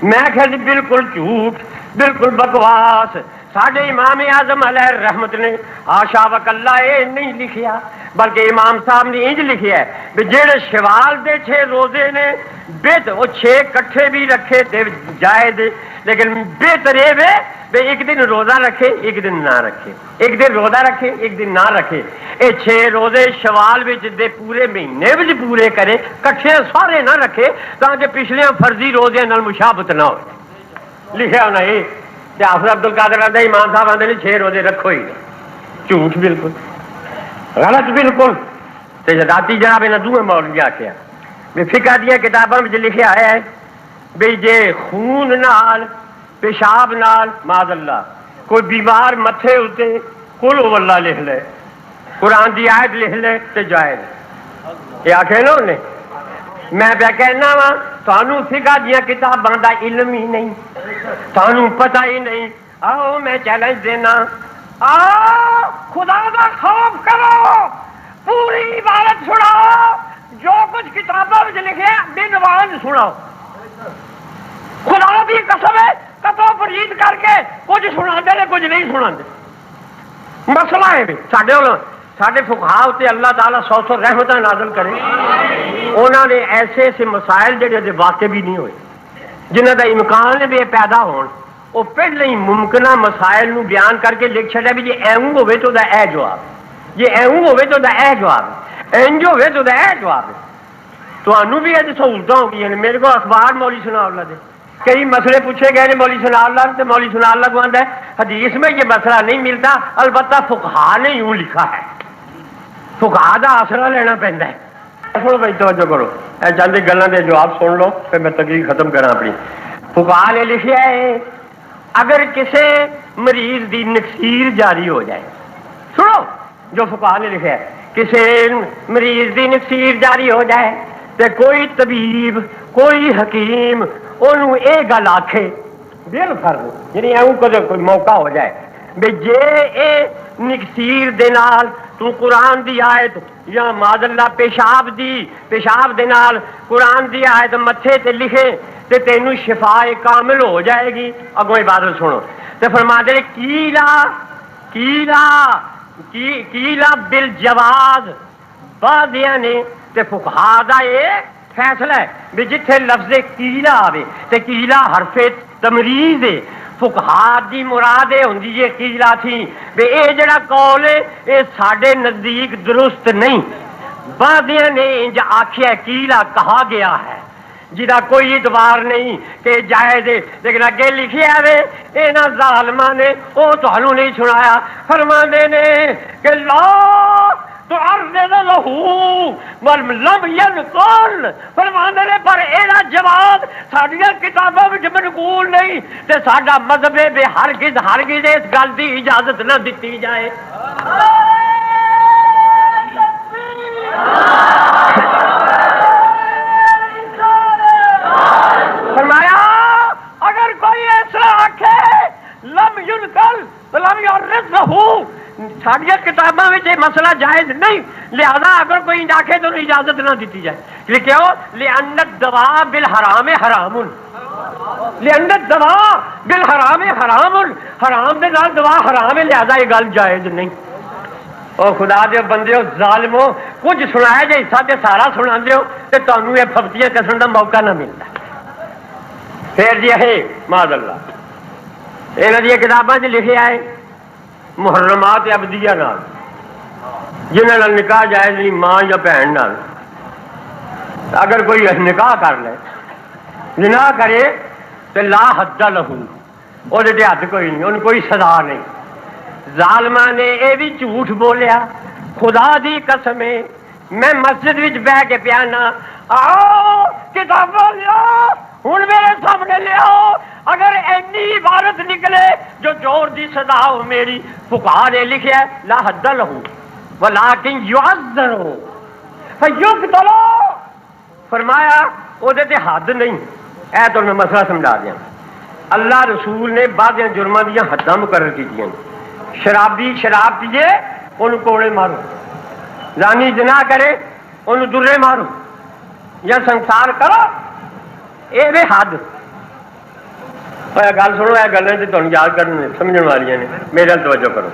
میں کہ بالکل جھوٹ بالکل بکواس ساڈے امام اعظم علیہ رحمت نے آشا وکلا یہ نہیں لکھیا بلکہ امام صاحب نے انج لکھیا ہے بھی جہے شوال دے 6 روزے نے بہتر وہ 6 کٹھے بھی رکھے تے جائز لیکن بہتر یہ بھی ایک دن روزہ رکھے ایک دن نہ رکھے ایک دن روزہ رکھے ایک دن نہ رکھے یہ 6 روزے شوال دے پورے مہینے بھی پورے کرے کٹھے سارے نہ رکھے تاکہ پچھلے فرضی روزے نال مشابہت نہ ہو لکھا ہونا یہ حافظ عبد القادر آتا امام صاحب آتے 6 روزے رکھو ہی جھوٹ بالکل غلط بالکل رات جناب انہیں دونوں مولوی آخیا بھی فقہ دیا کتابوں میں لکھا ہے بھی جے خون نال پیشاب نال معاذ اللہ کوئی بیمار متھے اتنے کل واللہ لکھ لے قرآن دی آیت لکھ لے تے جائز یہ آخے نا انہیں میں پہ کہنا وا تانوں فقہ دیا کتاباں دا علم ہی نہیں تانوں پتہ ہی نہیں آؤ میں چیلنج دینا خدا دا خوف کرو پوری عبارت سناؤ جو کچھ کتابوں میں لکھے بن وان سناؤ خدا دی قسم ہے کتو فرید کر کے کچھ سنا دے کچھ نہیں سنا دے مسئلہ ہے ساڈے فقہاء تے اللہ تعالیٰ سو سو رحمتاں نازل کرے انہوں نے ایسے ایسے مسائل جڑے واقع بھی نہیں ہوئے جنہاں دا امکان ہے بھی پیدا ہون وہ پہلے ہی ممکنہ مسائل نو بیان کر کے لکھ چھڑیا بھی یہ ایوں ہوئے تو دا اے جواب یہ ایوں ہوئے تو دا اے جواب اینج ہوئے تو دا اے جواب تو انہوں بھی یہ سہولتاں ہو گئی ہیں میرے کو اخبار مولوی ثناء اللہ دے کئی مسئلے پوچھے گئے مولوی ثناء اللہ سے مولوی ثناء اللہ کو آتا ہے حدیث میں یہ مسئلہ نہیں ملتا البتہ فقہاء نے یوں لکھا ہے فقہاء دا آسرا لینا پہنتا ہے سنو بھائی توجہ کرو اے چند گلاں دے جواب سن لو پھر میں تقریر ختم کراں اپنی فقہاء نے لکھا ہے اگر کسی مریض دی نکسیر جاری ہو جائے سنو جو فقہاء نے لکھا ہے کسی مریض دی نکسیر جاری ہو جائے تے کوئی طبیب کوئی حکیم انہوں اے گل آکھے بل فرض یعنی ایوں کوئی موقع ہو جائے بے جے اے نکسیر دے نال تو قرآن دی آیت یا معاذ اللہ پیشاب دے نال قرآن دی آیت متھے تے لکھے تے تینوں شفاء کامل ہو جائے گی اگوں عبادت سنو تے فرما دے کیلا بالجواز بعضیاں نے تے فقہاء دا یہ فیصلہ ہے بھی جتھے لفظ کیلا آوے تے کیلا حرف تمریز ہے فقہاء دی مراد ہوندی یہ کیلا تھی بے اے جڑا قول ہے اے ساڈے نزدیک درست نہیں بعضیاں نے انج آکھیا کیلا کہا گیا ہے جدا کوئی اتبار نہیں کہ جائز ہے لیکن اگے لکھیا ہے انہاں ظالماں نے او تانوں نہیں سنایا فرماندے نے کہ لا تعرض له ولم ينقل فرماندے نے پر ایڑا جواب ساڈیاں کتاباں وچ منقول نہیں تے ساڈا مذہب بے ہرگز اس گل دی اجازت نہ دتی جائے فرمایا اگر کوئی ایسا آکھے لم ينقل ولم يعرض له ساڈیاں کتاباں وچ یہ مسئلہ جائز نہیں لہذا اگر کوئی آکھے تو اجازت نہ دیتی جائے لکھو لأن الدواء بالحرام حرام لأن الدواء بالحرام حرام حرام دے نال دوا حرام ہے لہذا یہ گل جائز نہیں او خدا دے بندیو ظالمو کچھ سنایا جے حصہ تے سارا سنا دیو تے تانوں یہ پھپتیاں کسن دا موقع نہ ملتا پھر جی ہے معاذ اللہ انہاں دی کتاباں وچ لکھیا ہے محرمات عبدیہ نال جنہاں نال نکاح جائز نہیں ماں یا بہن نال اگر کوئی نکاح کر لے زنا کرے تو لا حد لہو وہ حد کوئی نہیں ان کوئی سزا نہیں ظالماں نے یہ بھی جھوٹ بولیا خدا دی قسم ہے میں مسجد وچ بہ کے پیانا آؤ کتاباں لیا ہوں میرے سامنے لیاؤ اگر اینی عبارت نکلے جو جور دی سزا ہو میری فقہاء نے لکھیا ہے لا حد لہو ولکن یعذر فیقتل فرمایا وہ تے حد نہیں اے تو میں مسئلہ سمجھا دیا اللہ رسول نے بعض جرماں دیا حداں مقرر کی شرابی شراب پیے انہوں کوڑے مارو زانی زنا کرے انہوں درے مارو یا سنسار کرو اے بے حد گل سنو یہ گلیں تو تمہیں یاد کرنے سمجھنے والی نے میرے توجہ کرو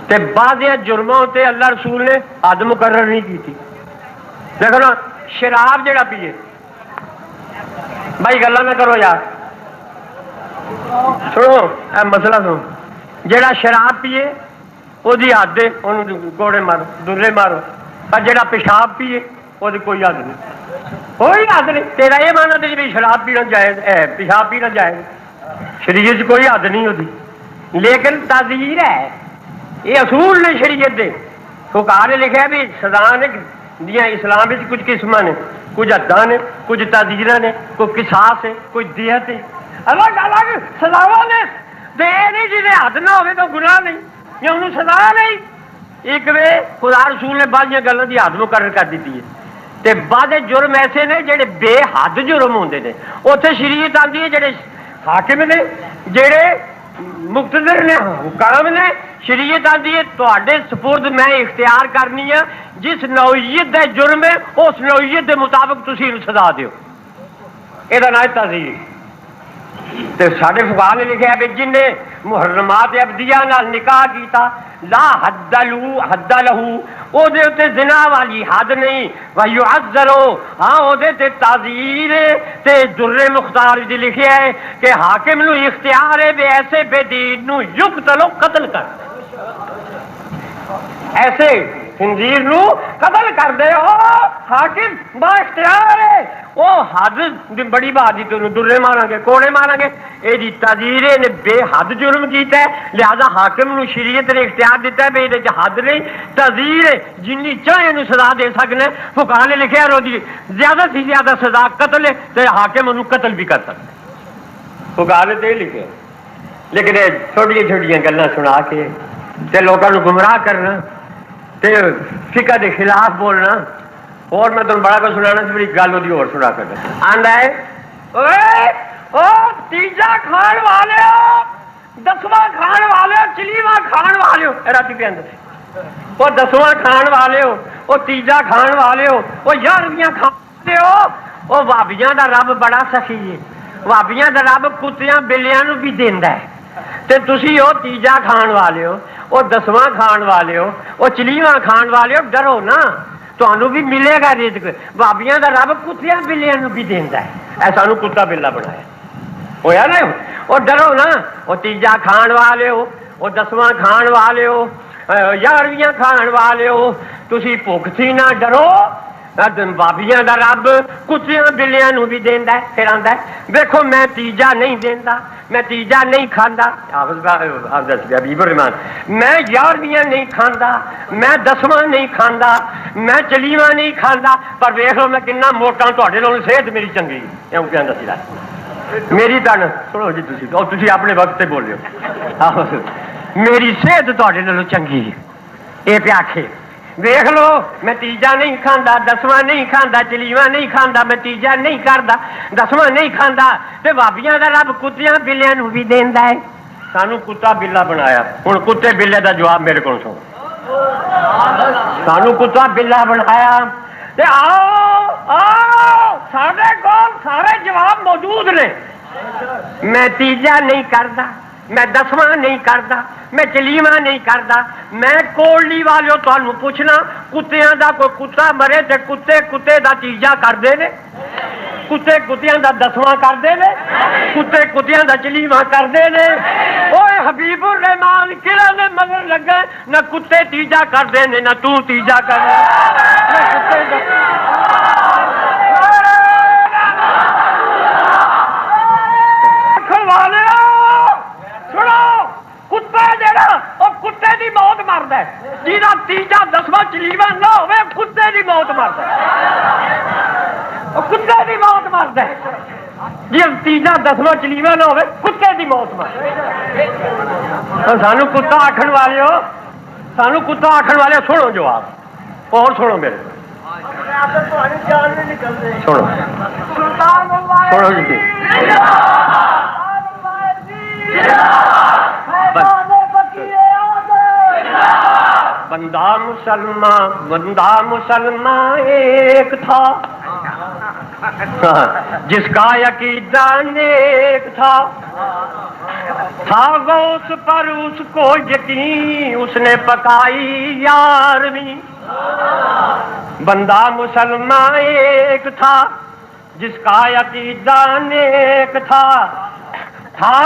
تے بعض جرموں تے اللہ رسول نے حد مقرر نہیں کی تھی دیکھو نا شراب جڑا پیے بھائی گلا نہ کرو یار سنو اے مسئلہ سنو جڑا شراب پیے وہ حد ہے انہوں کوڑے مارو درے مارو اور جڑا پیشاب پیے وہ کوئی حد نہیں کوئی حد نہیں تیرا یہ ماننا تھی بھی شراب پینا جائز پیشاب پینا جائز شریعت کوئی حد نہیں ہوتی لیکن تعزیر ہے یہ اصول نے شریعت دے فقہاء نے لکھا بھی سزا نے دیا اسلام میں کچھ قسم نے کچھ حداں نے کچھ تعزیراں نے کوئی قصاص ہے کوئی دیت ہے الگ الگ سزاواں نے دے نہیں جی حد نہ ہوئے تو گناہ نہیں یا انہوں سزا نہیں ایک وے خدا رسول نے بعض گلوں کی حد مقرر کر دیتی ہے تے بعد جرم ایسے نے جڑے بے حد جرم ہوندے نے اتنے شریعت آتی ہے جڑے حاکم نے جڑے مقتدر نے حکام نے شریعت آتی ہے تواڈے سپرد میں اختیار کرنی ہے جس نوعیت دا جرم ہے اس نوعیت دے مطابق تسی سزا دیو یہ نام ہے تعزیر تے ساڈے فقہاء نے لکھا ہے جن نے محرمات ابدیہ نال نکاح کیتا لا حد لہو او دے تے زنا والی حد نہیں ویعذرو ہاں او دے تے تعزیر تے در مختار دی لکھیا ہے کہ حاکم نو اختیار ہے بے ایسے بے دین نو یقتلو قتل کر ایسے خنزیر نو قتل کر دے حاکم با اختیار ہے وہ حد بڑی بات درے مارا گے کوڑے مارا گے یہ تعزیر نے بے حد جرم کیتا ہے لہذا حاکم نو شریعت نے اختیار دیتا ہے بے یہ حد نہیں تعزیر جنی چاہے انہوں سزا دے سکنے فقہاء نے لکھا رو دی زیادہ سے زیادہ سزا قتل ہے تو حاکم انہوں قتل بھی کر سکتے فقہاء نے لکھے لیکن چھوٹی چھوٹی گلاں سنا کے تے لوگوں کو گمراہ کرنا تے فقہ دے خلاف بولنا اور میں تمہیں بڑا کو سنانا سی میری گل وہی اور سنا کر آندا ہے تیجا کھان والے دسواں کھان والے چلیواں کھان والے رات پہ اندر وہ دسواں کھان والے ہو وہ تیجا کھان والے ہو وہ 11ویں کھان والے ہو وہ بھابیاں دا رب بڑا سخی ہے بھابیاں دا رب کتیاں بلیاں نو بھی دیندا ہے تے تسی ہو تیجا کھان والے ہو وہ دسواں کھان والے ہو وہ چلیواں کھان والے ہو ڈرو نا تمہوں بھی ملے گا رزق بھابیاں دا رب کتیاں بلیاں نو بھی دیندا ہے ایسا نو کتا بلا بنایا ہویا نا وہ ڈرو نا وہ تیجا کھان والے ہو وہ دسواں کھان والے ہو 11ویں کھان والے ہو تسی بھوک تھی نہ ڈرو بابیاں دا رب کتیاں بلیاں نو بھی دیندا ہے پھر آندا ہے دیکھو میں تیجا نہیں دیندا میں تیجا نہیں کھاندا حبیب الرحمان میں 11ویں نہیں کھاندا میں 10واں نہیں کھاندا میں چلیواں نہیں کھاندا پر ویکھ لو میں کتنا موٹا تواڈے نال صحت میری چنگی ایوں کہندا سی میری تن سنو جی تسی اپنے وقت تے بولو میری صحت تواڈے نال چنگی اے پہ آکھے ویکھ لو میں تیجا نہیں کھاندا 10واں نہیں کھاندا چلیواں نہیں کھاندا میں تیجا نہیں کردا 10واں نہیں کھاندا تے بھابیاں دا رب کتیاں بلیاں نو بھی دیندا ہے سانو کتا بلا بنایا ہن کتے بلے دا جواب میرے کول سنو سانو کتا بلا بنایا تے آؤ ساڈے کول سارے جواب موجود نے میں تیجا نہیں کردا میں 10واں نہیں کردا میں چلیواں نہیں کردا میں کوڑلی والوں تانوں پوچھنا کتیاں دا کوئی کتا مرے تے کتے کتے دا تیجا کردے نے کتے کتیاں دا 10واں کردے نے کتے کتیاں دا چلیواں کردے نے اوے حبیب الرحمان کہڑا نے مگر لگا نہ کتے تیجا کردے نے نہ تو تیجا کردا نہ کتے کتے دی موت مرد ہے جہاں تیجا 10واں چلیواں نہ ہوئے کتے دی موت مرد ہے کتے دی موت مرد ہے جی تیجا 10واں چلیواں نہ ہوئے کتے دی موت مرد سانو کتا آخر والے ہو سانو کتا آخر والے سنو جواب اور سنو میرے سنو سنو جی بندہ مسلمان ایک تھا جس کا عقیدہ نیک تھا غوث پر اس کو یقین اس نے پکائی 11ویں بندہ مسلمان ایک تھا جس کا عقیدہ نیک تھا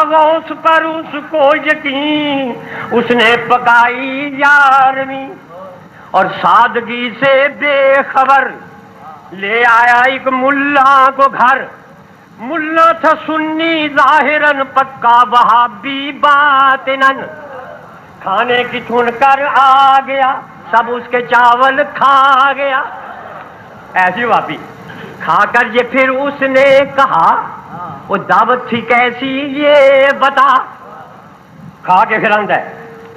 غوث پر اس کو یقین اس نے پکائی 11ویں اور سادگی سے بے خبر لے آیا ایک ملا کو گھر ملا تھا سنی ظاہراً پکا وہابی باطناً کھانے کی چن کر آ گیا سب اس کے چاول کھا گیا ایسی وہابی کھا کر یہ پھر اس نے کہا وہ دعوت تھی کیسی یہ بتا کھا کے پھر آندا ہے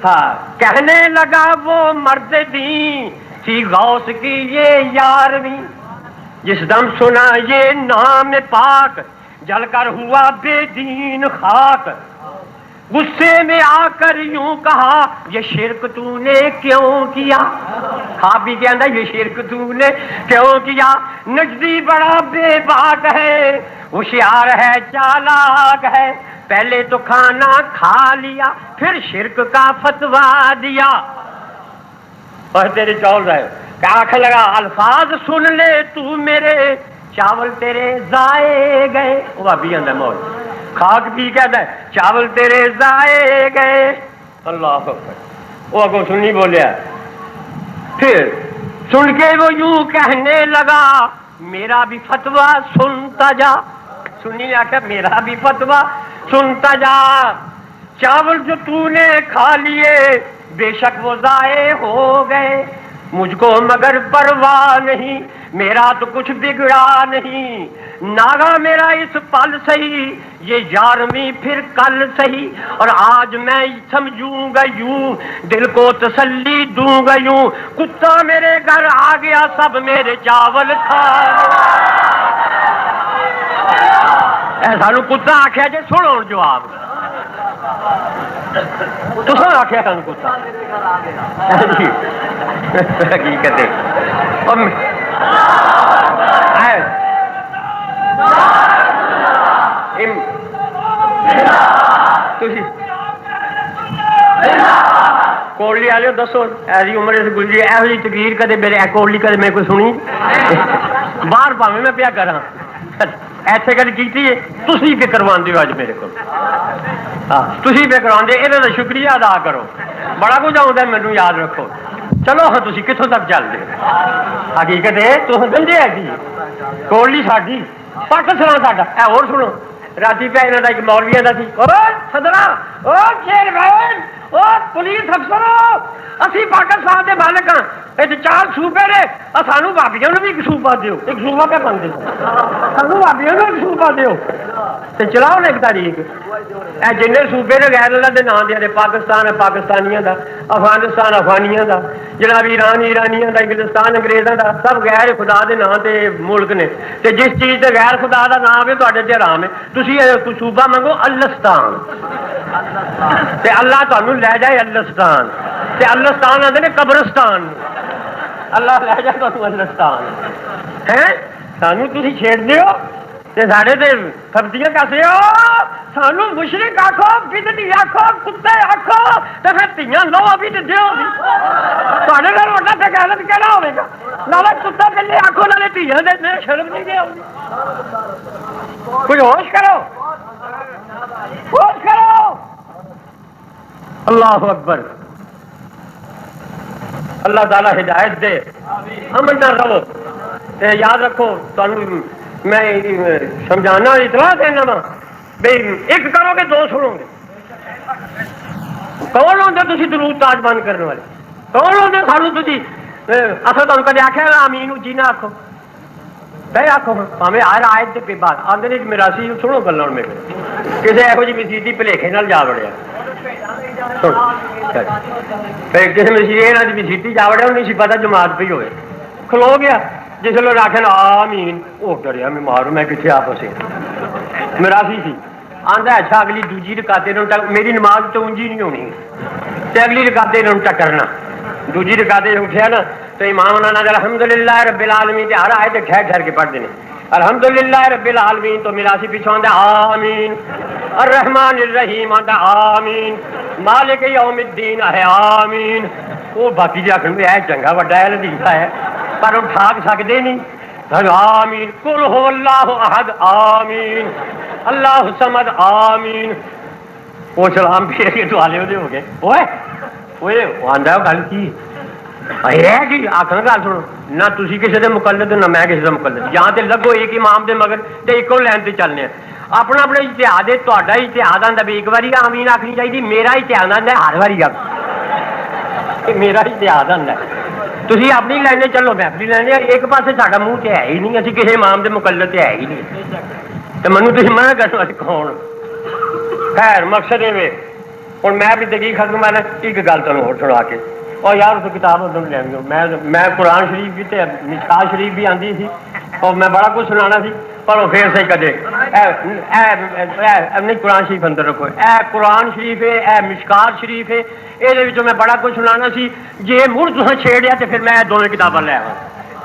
ہاں کہنے لگا وہ مرد دین تھی غوث کی یہ یارویں، جس دم سنا یہ نام پاک جل کر ہوا بے دین خاک، غصے میں آ کر یوں کہا یہ شرک تو نے کیوں کیا، خوابی کے اندر یہ شرک تو نے کیوں کیا، نجدی بڑا بے باک ہے ہوشیار ہے چالاک ہے، پہلے تو کھانا کھا لیا پھر شرک کا فتویٰ دیا، اور تیرے چول رہے آنکھ لگا الفاظ سن لے تو میرے چاول تیرے ضائع گئے، وہ ابھی اندر موج خاک بھی کہتا ہے چاول تیرے ضائع گئے، اللہ اکبر، وہ اگوں سنی بولیا، پھر سن کے وہ یوں کہنے لگا میرا بھی فتویٰ سنتا جا، سنی نے آخر میرا بھی فتویٰ سنتا جا، چاول جو تو نے کھا لیے بے شک وہ ضائع ہو گئے، مجھ کو مگر پرواہ نہیں میرا تو کچھ بگڑا نہیں، ناغا میرا اس پل سہی یہ یارویں پھر کل سہی، اور آج میں سمجھوں گا یوں دل کو تسلی دوں گا یوں، کتا میرے گھر آ گیا سب میرے چاول کھا، سانو کتا آخیا جی سنو جواب تو آخیا سانو کتا حقیقت کوٹلی والے دسو ایسی عمر گزری یہو جی تقریر کدے میرے کوٹلی کدے میں کوئی سنی باہر پاویں میں پیا کرا ایسے گل کی تھی پہ کروا ہو اج میرے کو تھی پہ کروا یہ شکریہ ادا کرو بڑا کچھ آتا مینو یاد رکھو چلو ہاں تھی کتوں تک چلتے حقیقت ہے تو سمجھے ہے جی کوٹلی ساڈی پاکستان ساڈا اے اور سنو رات پہ یہاں کا ایک مولویا کا سی سدرا شیر بہن پولیس افسروں اسی پاکستان کے مالک ہاں یہ 4 صوبے نے سانو بابیاں بھی ایک صوبہ دیو ایک صوبہ پہ بنتے سانو بابیاں ایک صوبہ دیو تو چلاؤ ایک تاریخ اے جن صوبے نے غیر اللہ کے نام دیا پاکستان ہے پاکستانیاں دا افغانستان افغانیاں دا جناب ایران ایرانیاں دا انگلستان انگریزاں دا سب غیر خدا کے نام کے ملک نے تے جس چیز سے غیر خدا کا نام ہے تے حرام ہے تسی کوئی صوبہ منگو الستان تے اللہ تمہیں لے جائے الستان تے الستان آتے ہیں قبرستان اللہ لے جائے تمہیں الستان ہے سانو تسی چھیڑ دیو تے ساڈے تے سبزیاں کسے ہو سانو مشرک آکھو بدعتی آکھو کتے آکھو تے پھر تیاں لو بھی تے دیو بھی تواڈے نال وڈا تے غلط کہنا ہوے گا نالے کتا پہلے آکھو نالے تیاں دے میں شرم نہیں دے آوندی کچھ ہوش کرو ہوش کرو اللہ اکبر اللہ تعالی ہدایت دے امن نہ رہو تے یاد رکھو تانوں میں سمجھانا اطلاع دینا وا بھائی ایک کرو گے 2 سنو گے کون ہوتے تھی درود تاج بند کرنے والے کون ہوتے سانو تھی اصل تمہیں کدے آخیا امین جی نہ آخو بھائی آخو ہمیں ہر آیت کے بعد آدھے میراسی سنو گلا ہوں میرے کسی یہو جی مسیح بھلیکے نال جا وڑیا کسی مسیح جا وڑیا نہیں سی پتا جماعت پہ ہوئے کھلو گیا جس لوگ آخر آمین وہ ڈریا میں مارو میں کتنے آپ سے میراسی سی آدھا اچھا اگلی دوجی رکاتے میری نماز تو اونجی نہیں ہونی تو اگلی رکاتے انہوں ٹکرنا دوجی رکاتے اٹھیا نا تو امام انہوں نے الحمدللہ رب العالمین تے ہر آئے تے ٹھہر ٹھہر کے پڑھتے ہیں الحمدللہ رب العالمین تو میراسی پیچھے آدھا آمین الرحمن الرحیم آدھا آمین مالک یوم الدین ہے آمین وہ باقی جی آخر ہے چنگا وڈا ہے لطیفہ ہے پر وہ ٹھاک سکتے نہیں آمین قل هو اللہ احد آمین اللہ صمد آمین وہ سلام پھیر کے دوالے ہوتے ہو گئے اوے وہ آندا گل کی ہے کہ آخر گل سنو نہ تسی کسی دے مقلد نہ میں کسی دا مقلد یہاں تے لگو ایک امام دے مگر تے ایکو لین تے چلنے اپنا اپنا اجتہاد ہے تہاڈا اجتہاد آندا بھی ایک باری آمین آخنی چاہیے میرا اجتہاد آندا ہر باری آخ میرا اجتہاد آندا تھی اپنی لینے چلو میں اپنی لینے ایک پاسے ساڈا منہ تے ہے ہی نہیں اسی کسی امام دے مقلد تے ہے ہی نہیں تو منو تھی منع کرنے والے کون خیر مقصد یہ ہوں میں اپنی تقریر ختم میں ایک گل تمہیں اور سنا کے اور یار اس کتاب میں قرآن شریف بھی مشکات شریف بھی آتی تھی اور میں بڑا کچھ سنانا سی پر وہ پھر سے کدے نہیں قرآن شریف اندر رکھو اے قرآن شریف ہے اے مشکات شریف ہے یہ میں بڑا کچھ سنانا سی جی مڑ تمہیں چھیڑیا تو پھر میں دونوں کتابیں لے آوا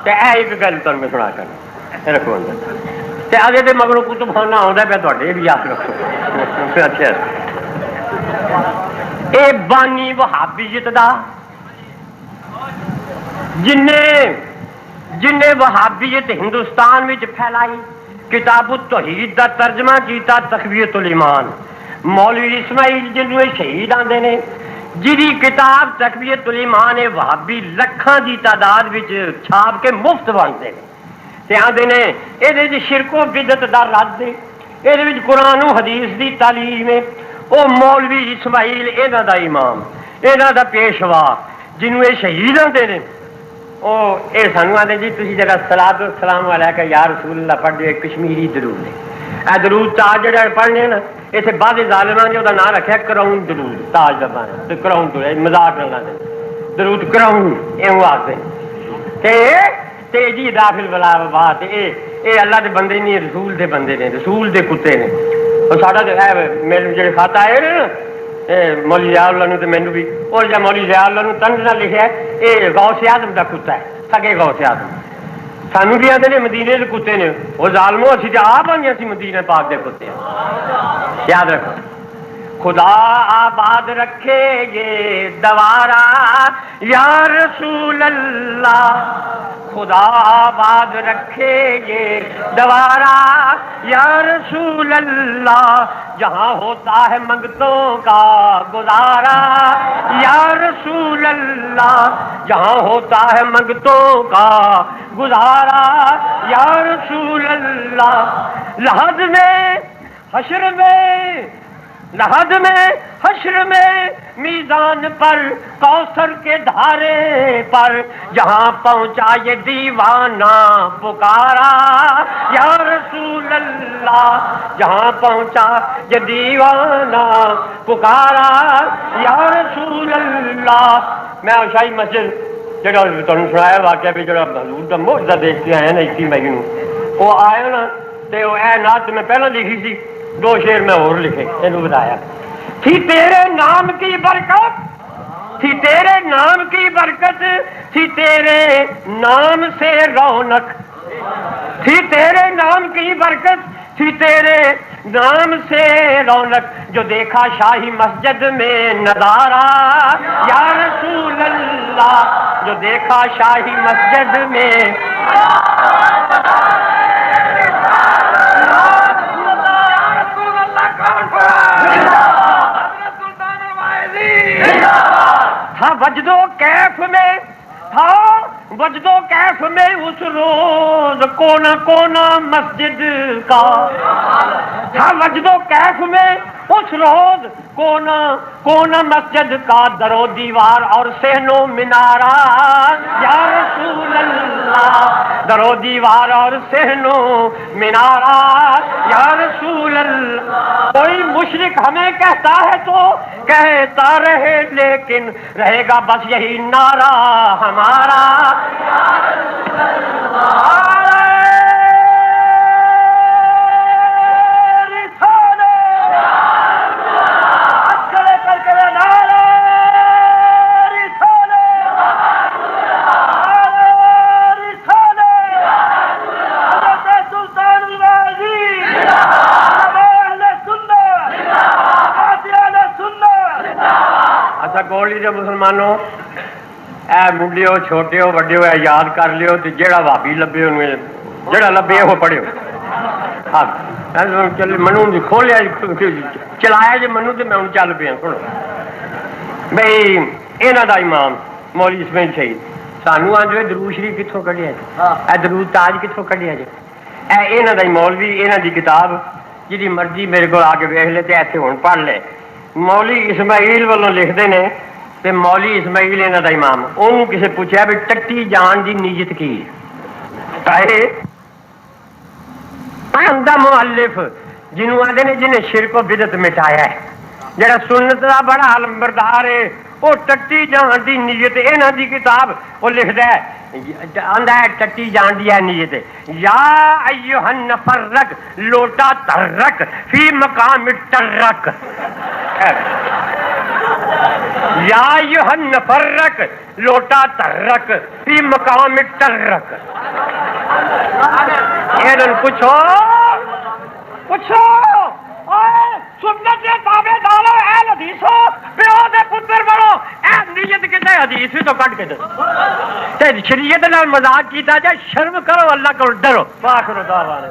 تو ایک گل تمہیں میں سنا کرنا رکھو اندر اگے تو مگروں کتب خانہ آتا پیا تے بھی یاد رکھو اچھا اے بانی وہابیت دا جن وہابیت ہندوستان میں پھیلائی کتاب التوحید دا ترجمہ کیتا تقویت الایمان مولوی اسماعیل جنوں شہید آندے نے جی کتاب تقویت الایمان وہابی لکھاں دی تعداد وچ چھاپ کے مفت بنتے ہیں تے آندے نے یہ شرک و بدعت دا رد ہے یہ قرآن و حدیث دی تعلیم ہے وہ مولوی اسماعیل یہاں دا امام یہاں دا پیشوا جنوں یہ شہید آتے ہیں وہ یہ سانو آتے جی تھی جگہ صلاۃ والسلام علیکہ یا رسول اللہ پڑھ دو کشمیری درود ہے اے درود تاج جڑا پڑھنے نا اتنے بعد ظالمان نے وہ نام رکھا کراؤن درود تاج کا بنا کراؤن درود مذاق نہ دے درود کراؤن یہ آتے جی داخل بلا بات یہ اللہ کے بندے نہیں رسول دے بندے نے رسول دے کتے نے اور ساڈا میرے جڑے خط آئے نا مولی ضیاء اللہ تو مینو بھی اور جب مولی ضیاء اللہ تنز نہ لکھا ہے یہ غوث اعظم کا کتا ہے سگے غوث اعظم سانو بھی آتے ہیں مدینے کے کتے نے وہ ظالمو اسی تو آپ آئی سی مدینے پاک دے کتے یاد رکھو خدا آباد رکھے یہ دوارا یا رسول اللہ خدا آباد رکھے یہ دوارا یا رسول اللہ جہاں ہوتا ہے منگتوں کا گزارا یا رسول اللہ جہاں ہوتا ہے منگتوں کا گزارا یا رسول اللہ لحد میں حشر میں لحد میں حشر میں میزان پر کوثر کے دھارے پر جہاں پہنچا یہ دیوانہ پکارا یا رسول اللہ جہاں پہنچا یہ دیوانہ پکارا یا رسول اللہ میں شاہی مسجد جگہ تمہیں سنایا واقعہ بھی جڑا حضور کا معجزہ دیکھتے آئے نا 21 مئی نو وہ آئے نا تو اے نعت میں پہلے لکھی سی 2 شعر میں اور لکھے یہ بتایا تھی تیرے نام کی برکت تھی تیرے نام کی برکت تھی تیرے نام سے رونق تھی تیرے نام کی برکت تھی تیرے نام سے رونق جو دیکھا شاہی مسجد میں نظارہ یا رسول اللہ جو دیکھا شاہی مسجد میں تھا وجد و کیف میں تھا وجد و کیف میں اس روز کونا کونا مسجد کا تھا وجد و کیف میں اس روز کونا کونا مسجد کا در و دیوار اور صحن و مینارہ یا رسول اللہ در و دیوار اور صحن و مینارہ یا رسول اللہ کوئی مشرک ہمیں کہتا ہے تو کہتا رہے لیکن رہے گا بس یہی نعرہ ہمارا گولی جو مسلمانوں اے منڈیو چھوٹے ہو وڈے ہو یاد کر لیو تو جیڑا بھابی لبے انہوں جیڑا لبے وہ پڑھو ہاں منو کھولیا چلایا جی منو تو میں ہوں چل پیا سنو بھائی یہاں دا امام مولوی اسماعیل شہید سانو آج درود شریف کتوں کھڑیا جی اے درود تاج کتوں کھڑیا جی اے یہاں دا مولوی یہاں دی کتاب جی مرضی میرے کو آ کے ویخ لے تو ایتھے ہوں پڑھ لے مولی اسماعیل والوں لکھتے ہیں کہ مولی اسماعیل یہاں کا امام انہوں کسی پوچھا بھی ٹٹی جان کی نیت کی مؤلف جنہوں آتے ہیں جنہیں شرک و بدعت مٹایا ہے جڑا سنت دا بڑا علمبردار ہے وہ ٹٹی جان دی نیت انہاں دی کتاب وہ لکھدا ہے آندا ہے ٹٹی جان دی ہے نیت یا ایھا النفرک لوٹا ترک فی مقام الترک یا ایھا النفرک لوٹا ترک فی مقام الترک اینن پوچھو سنت دے تابعدارو اہل حدیثو پیو دے پتر بڑو اے نیت کتے حدیث بھی تو کٹ کے دو تے شریعت نال مذاق کیتا جائے شرم کرو اللہ کو ڈرو واخر دعوانا